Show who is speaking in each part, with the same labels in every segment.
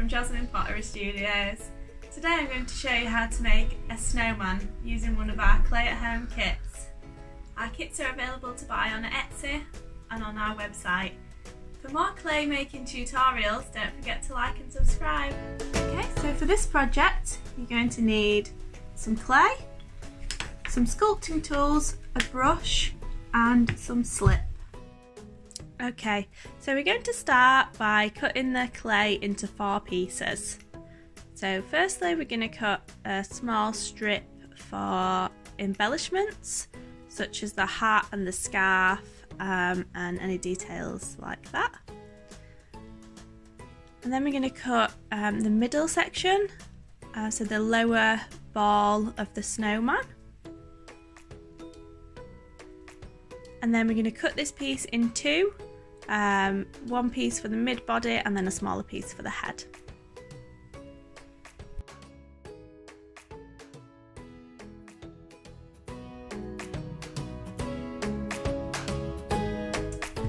Speaker 1: from Jasmine Pottery Studios. Today I'm going to show you how to make a snowman using one of our clay at home kits. Our kits are available to buy on Etsy and on our website. For more clay making tutorials, don't forget to like and subscribe. Okay, so for this project you're going to need some clay, some sculpting tools, a brush and some slip. Okay, so we're going to start by cutting the clay into 4 pieces. So firstly we're going to cut a small strip for embellishments such as the hat and the scarf and any details like that. And then we're going to cut the middle section, so the lower ball of the snowman. And then we're going to cut this piece in 2. One piece for the mid body and then a smaller piece for the head.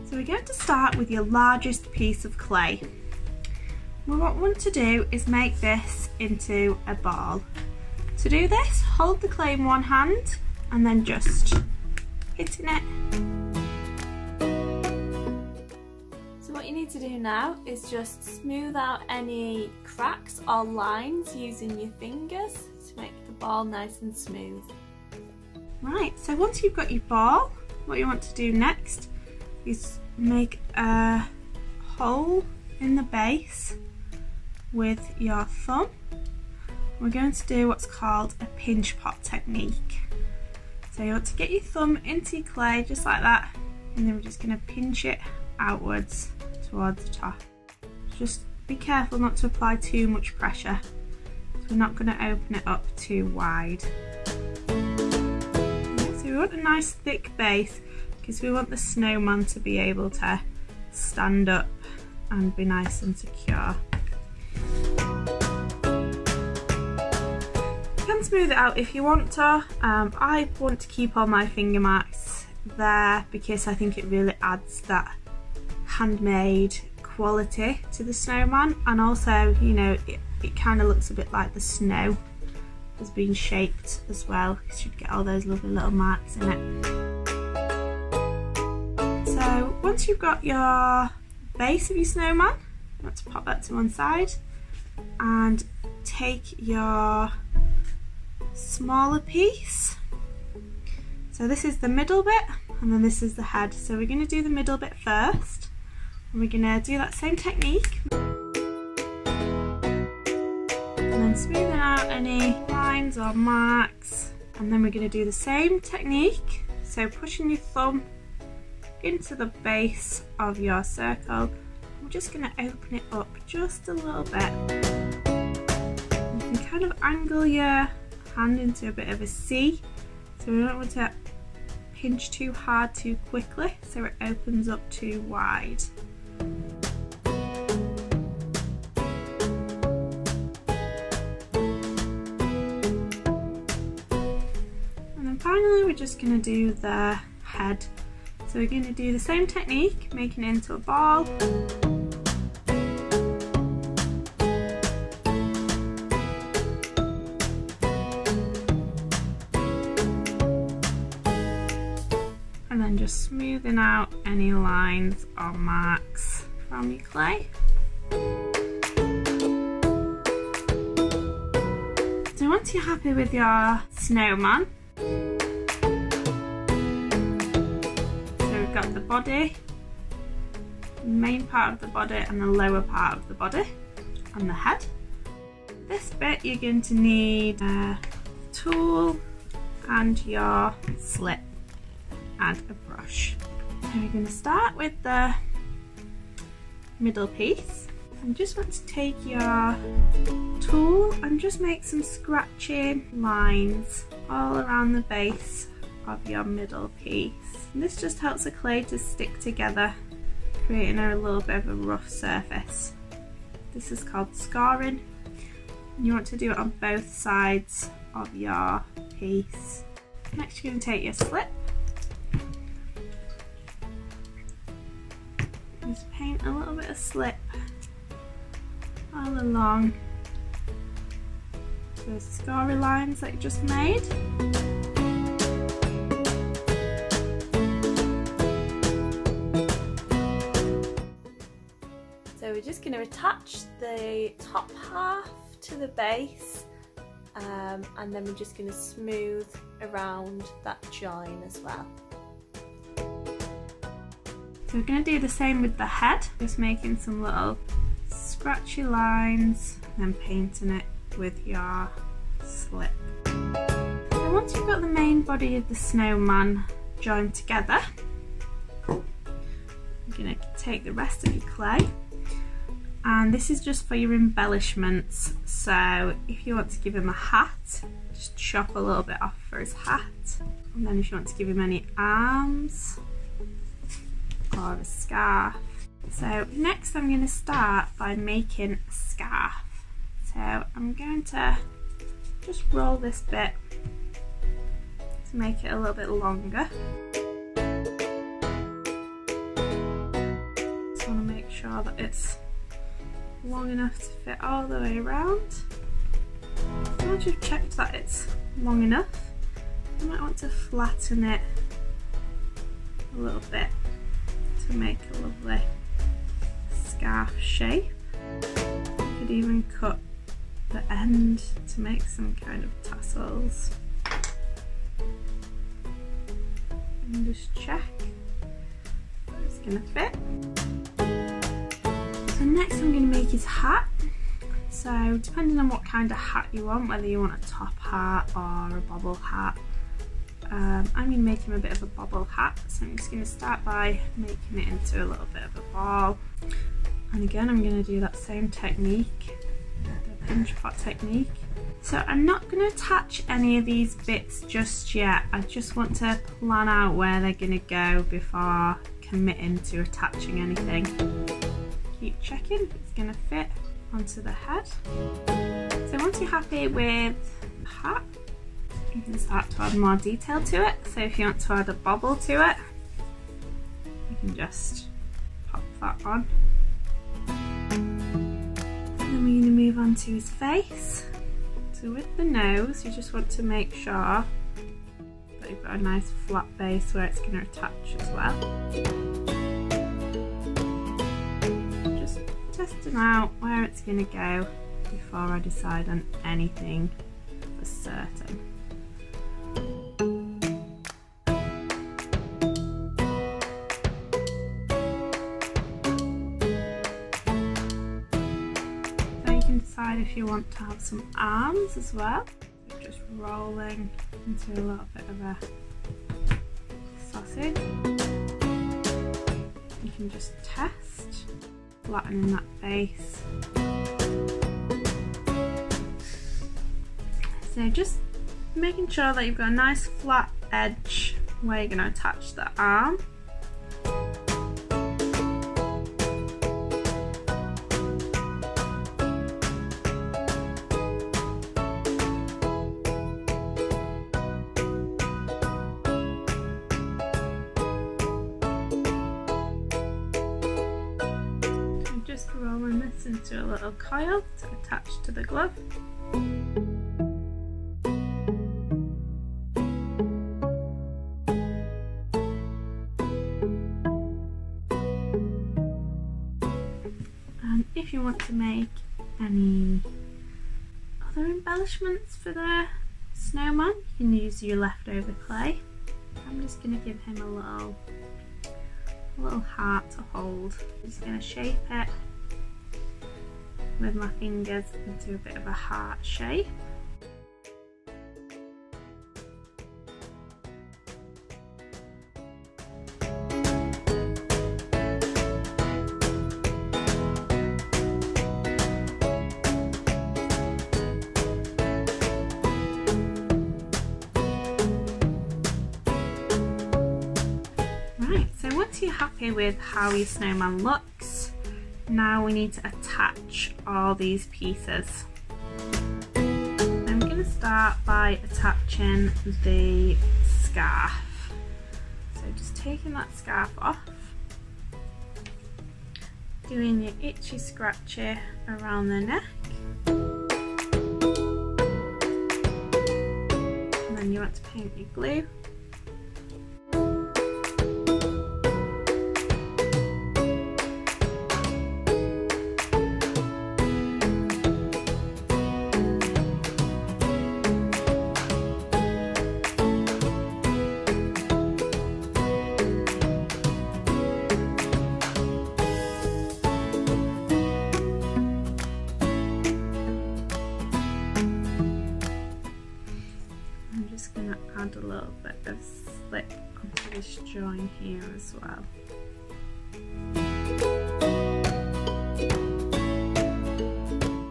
Speaker 1: So we're going to start with your largest piece of clay. What we want to do is make this into a ball. To do this, hold the clay in one hand and then just hitting it. What you need to do now is just smooth out any cracks or lines using your fingers to make the ball nice and smooth. Right, so once you've got your ball, what you want to do next is make a hole in the base with your thumb. We're going to do what's called a pinch pot technique. So you want to get your thumb into your clay just like that, and then we're just going to pinch it outwards towards the top. Just be careful not to apply too much pressure, so we're not going to open it up too wide. So we want a nice thick base because we want the snowman to be able to stand up and be nice and secure. You can smooth it out if you want to. I want to keep all my finger marks there because I think it really adds that handmade quality to the snowman, and also, you know, it kind of looks a bit like the snow has been shaped as well, because you'd get all those lovely little marks in it. So once you've got your base of your snowman, you want to pop that to one side and take your smaller piece. So this is the middle bit and then this is the head. So we're going to do the middle bit first. And we're going to do that same technique and then smoothing out any lines or marks, and then we're going to do the same technique, so pushing your thumb into the base of your circle. We're just going to open it up just a little bit. You can kind of angle your hand into a bit of a C, so we don't want to pinch too hard too quickly so it opens up too wide. And then finally we're just going to do the head. So we're going to do the same technique, making it into a ball. And then just smoothing out any lines or marks from your clay. So once you're happy with your snowman, so we've got the body, the main part of the body and the lower part of the body, and the head. This bit you're going to need a tool and your slip and a brush. So we're going to start with the middle piece, and just want to take your tool and just make some scratching lines all around the base of your middle piece. And this just helps the clay to stick together, creating a little bit of a rough surface. This is called scoring. You want to do it on both sides of your piece. Next you're going to take your slip, just paint a little bit of slip all all along the scory lines that you just made. So we're just going to attach the top half to the base, and then we're just going to smooth around that join as well. So we're going to do the same with the head, just making some little scratchy lines and then painting it with your slip. So once you've got the main body of the snowman joined together, you're going to take the rest of your clay, and this is just for your embellishments. So if you want to give him a hat, just chop a little bit off for his hat, and then if you want to give him any arms or a scarf. So next I'm going to start by making a scarf. So I'm going to just roll this bit to make it a little bit longer. Just want to make sure that it's long enough to fit all the way around. So once you've checked that it's long enough, you might want to flatten it a little bit to make a lovely scarf shape. You could even cut the end to make some kind of tassels. And just check that it's going to fit. So next I'm going to make his hat. So depending on what kind of hat you want, whether you want a top hat or a bobble hat, I'm going to make him a bit of a bobble hat. So I'm just going to start by making it into a little bit of a ball. And again, I'm going to do that same technique, the pinch pot technique. So I'm not going to attach any of these bits just yet. I just want to plan out where they're going to go before committing to attaching anything. Keep checking if it's going to fit onto the head. So once you're happy with the hat, you can start to add more detail to it. So if you want to add a bobble to it, you can just pop that on. And then we're going to move on to his face. So with the nose, you just want to make sure that you've got a nice flat base where it's going to attach as well. Just testing out where it's going to go before I decide on anything for certain. If you want to have some arms as well, so just rolling into a little bit of a sausage. You can just test flattening that base. So just making sure that you've got a nice flat edge where you're going to attach the arm. Rolling this into a little coil to attach to the glove. And if you want to make any other embellishments for the snowman, you can use your leftover clay. I'm just going to give him a little heart to hold. I'm just going to shape it with my fingers into a bit of a heart shape. Right, so once you're happy with how your snowman looks, now we need to attach all these pieces. I'm going to start by attaching the scarf. So just taking that scarf off, doing your itchy scratchy around the neck. And then you want to paint your glue. Add a little bit of slip onto this join here as well.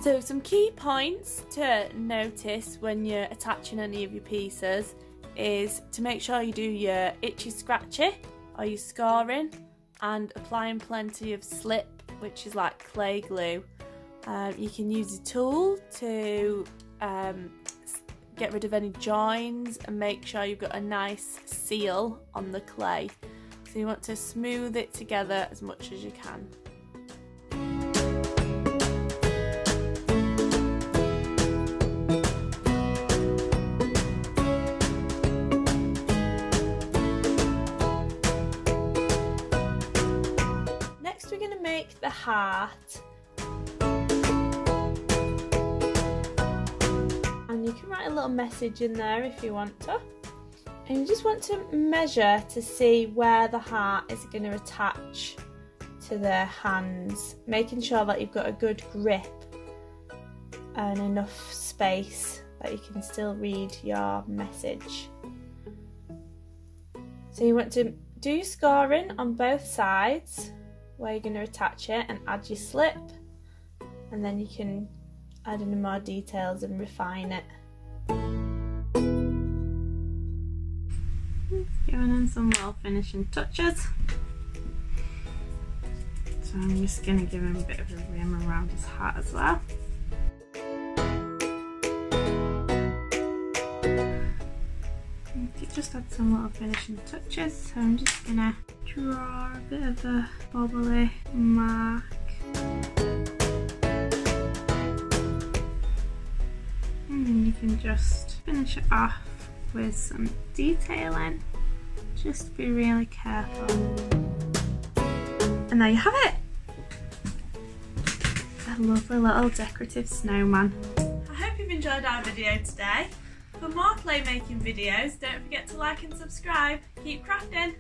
Speaker 1: So some key points to notice when you're attaching any of your pieces is to make sure you do your itchy scratchy or your scoring and applying plenty of slip, which is like clay glue. You can use a tool to get rid of any joins and make sure you've got a nice seal on the clay. So you want to smooth it together as much as you can. Next we're going to make the heart. You can write a little message in there if you want to, and you just want to measure to see where the heart is going to attach to the hands, making sure that you've got a good grip and enough space that you can still read your message. So you want to do your scoring on both sides where you're going to attach it and add your slip, and then you can add in more details and refine it. Giving in some little finishing touches. So I'm just going to give him a bit of a rim around his hat as well. Just add some little finishing touches. So I'm just going to draw a bit of a bobbly mark. And you can just finish it off with some detailing. Just be really careful. And there you have it! A lovely little decorative snowman. I hope you've enjoyed our video today. For more playmaking videos, don't forget to like and subscribe. Keep crafting!